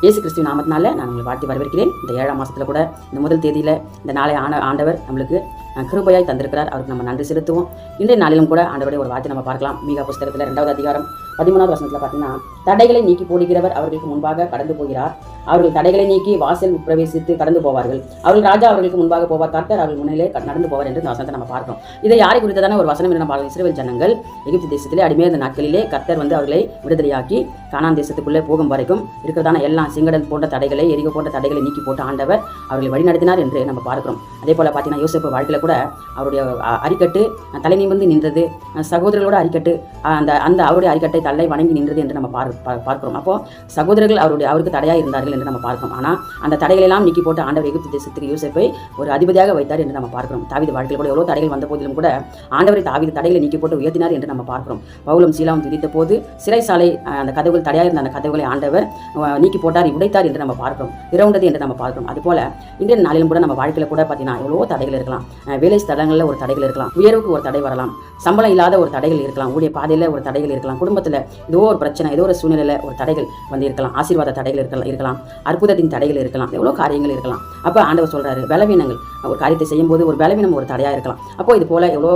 இயேசு கிறிஸ்துவின் நாமத்தினால நான் உங்களை வாழ்த்தி வரவேற்கிறேன். இந்த 7ஆம் மாதத்தில் கூட இந்த முதல் தேதியில் இந்த நாளை ஆண்டவர் நம்மளுக்கு கிருபையாய் தந்திருக்கிறார். அவருக்கு நம்ம நன்றி செலுத்துவோம். இன்றைய நாளிலும் கூட ஆண்டவருடைய ஒரு வார்த்தை நம்ம பார்க்கலாம். மீகா புஸ்தகத்தில் 2வது அதிகாரம் 13வது வசனத்தில் பார்த்தீங்கன்னா, தடைகளை நீக்கி போடுகிறவர் அவர்களுக்கு முன்பாக கடந்து போகிறார். அவர்கள் தடைகளை நீக்கி வாசல் பிரவேசித்து கடந்து போவார்கள். அவர்கள் ராஜா அவர்களுக்கு முன்பாக போவார், கர்த்தர் அவர்கள் முன்னிலே நடந்து போவார் என்று இந்த வசனத்தை நம்ம பார்க்கிறோம். இதை யாரை குறித்ததான ஒரு வசனம் என்று நம்ம பார்க்கிறோம். இஸ்ரவேல் ஜனங்கள் எகிப்து தேசத்திலே அடிமையான நாட்களிலே கர்த்தர் அவர்களை விடுதலையாக்கி கானான் தேசத்துக்குள்ளே போகும் வரைக்கும் இருக்கிறதான எல்லாம் சிங்கடல் போன்ற தடைகளை, எரிகோ போன்ற தடைகளை நீக்கி போட்டு ஆண்டவர் அவர்களை வழிநடத்தினார் என்று நம்ம பார்க்கிறோம். அதே போல பார்த்தீங்கன்னா, யோசேப்பு வாழ்க்கையில் கூட அவருடைய அரிக்கட்டு தலை நிமிர்ந்து நின்றது, சகோதரர்களோட அரிக்கட்டு அந்த அவருடைய அரிக்கட்டை தலை வணங்கி நின்றது என்று நம்ம பார்க்கிறோம். அப்போ சகோதரர்கள் அவருக்கு தடையாக இருந்தார்கள் என்று நம்ம பார்க்கிறோம். ஆனால் அந்த தடைகளெல்லாம் நீக்கி போட்டு ஆண்டவர் எகிப்து தேசத்துக்கு யோசேப்பை ஒரு அதிபதியாக வைத்தார் என்று நம்ம பார்க்கிறோம். தாவீது வாழ்க்கையில் கூட எவ்வளோ தடைகள் வந்த போதிலும் கூட ஆண்டவரை தாவீது தடைகளை நீக்கி போட்டு உயர்த்தினார் என்று நம்ம பார்க்கிறோம். பவுலும் சீலாவும் துதித்த போது சிறைசாலை அந்த கதவுகள் தடையாக இருந்த அந்த கதவுகளை ஆண்டவர் நீக்கி போட்டார், உடைத்தார் என்று நம்ம பார்க்கிறோம், திறவுண்டது என்று நம்ம பார்க்கிறோம். அதுபோல இன்றைய நாளிலும் கூட நம்ம வாழ்க்கையில் கூட பார்த்தீங்கன்னா எவ்வளோ தடைகள் இருக்கலாம். வேலை ஸ்தலங்களில் ஒரு தடைகள் இருக்கலாம், உயர்வுக்கு ஒரு தடை வரலாம், சம்பளம் இல்லாத ஒரு தடைகள் இருக்கலாம், ஊழிய பாதையில் ஒரு தடைகள் இருக்கலாம், குடும்பத்தில் ஏதோ ஒரு பிரச்சனை, ஏதோ ஒரு சூழ்நிலையில் ஒரு தடைகள் இருக்கலாம், ஆசீர்வாத தடைகள் இருக்கலாம், அற்புதத்தின் தடைகள் இருக்கலாம், எவ்வளோ காரியங்கள் இருக்கலாம். அப்போ ஆண்டவர் சொல்கிறாரு, பலவீனங்கள் ஒரு காரியத்தை செய்யும்போது ஒரு பலவீனம் ஒரு தடையாக இருக்கலாம். அப்போ இது போல் எவ்வளோ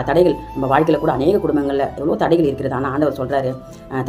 தடைகள் நம்ம வாழ்க்கையில் கூட அநேக குடும்பங்களில் எவ்வளோ தடைகள் இருக்கிறது. ஆனால் ஆண்டவர் சொல்கிறாரு,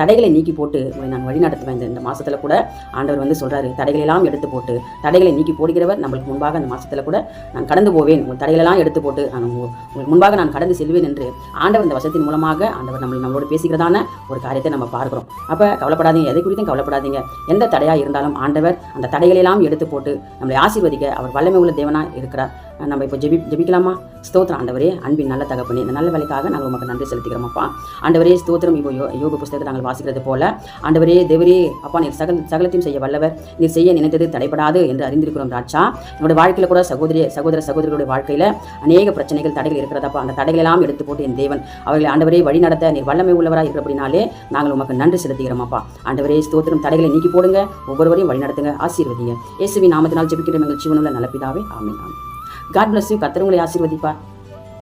தடைகளை நீக்கி போட்டு உங்களை நான் வழிநடத்துவேன். இந்த மாதத்தில் கூட ஆண்டவர் சொல்கிறாரு, தடைகளெல்லாம் எடுத்து போட்டு தடைகளை நீக்கி போடுகிறவர் நம்மளுக்கு முன்பாக அந்த மாதத்தில் கூட நான் கடந்து போவேன், உங்கள் தடைகளெல்லாம் எடுத்து போட்டு உங்களுக்கு முன்பாக நான் கடந்து செல்வேன் என்று ஆண்டவர் இந்த வசனத்தின் மூலமாக ஆண்டவர் நம்மளோடு பேசுகிறதான ஒரு காரியத்தை நம்ம பார்க்கிறோம். அப்போ கவலைப்படாதீங்க, எதை குறித்தும் கவலைப்படாதீங்க. எந்த தடையாக இருந்தாலும் ஆண்டவர் அந்த தடைகளெல்லாம் எடுத்து போட்டு நம்மளை ஆசீர்வதிக்க அவர் வல்லமை உள்ள தேவனாக இருக்கிறார். நம்ம இப்போ ஜெபிக்கலாமா? ஸ்தோத்திரம் ஆண்டவரே, அன்பின் நல்ல தகப்பனே, இந்த நல்ல வேலைக்காக நாங்கள் உமக்கு நன்றி செலுத்திக்கிறோம்ப்பா. ஆண்டவரே ஸ்தோத்திரம். இப்போ யோக புஸ்தகத்தை நாங்கள் வாசிக்கிறது போல ஆண்டவரே தேவரே அப்பா, நீர் சகலத்தையும் செய்ய வல்லவர், நீர் செய்ய நினைத்தது தடைபடாது என்று அறிந்திருக்கிறோம் ராஜா. என்னுடைய வாழ்க்கையில் கூட சகோதரர்களுடைய வாழ்க்கையில் அநேக பிரச்சனைகள் தடைகள் இருக்கிறதப்பா. அந்த தடைகளெல்லாம் எடுத்து போட்டு என் தேவன் அவர்களை ஆண்டவரே வழி நடத்த நீர் வல்லமை உள்ளவராக இருக்கிறபடினாலே நாங்கள் உமக்கு நன்றி செலுத்துகிறோம்ப்பா. ஆண்டவரே ஸ்தோத்திரம். தடைகளை நீக்கி போடுங்க, ஒவ்வொருவரையும் வழி நடத்துங்க, ஆசீர்வதிங்க. இயேசுவின் நாமத்தினால் ஜெபிக்கிற எங்கள் ஜீவனுள்ள நல்ல பிதாவே, ஆமென். God bless you. கர்த்தர் உங்களை ஆசீர்வதிப்பார்.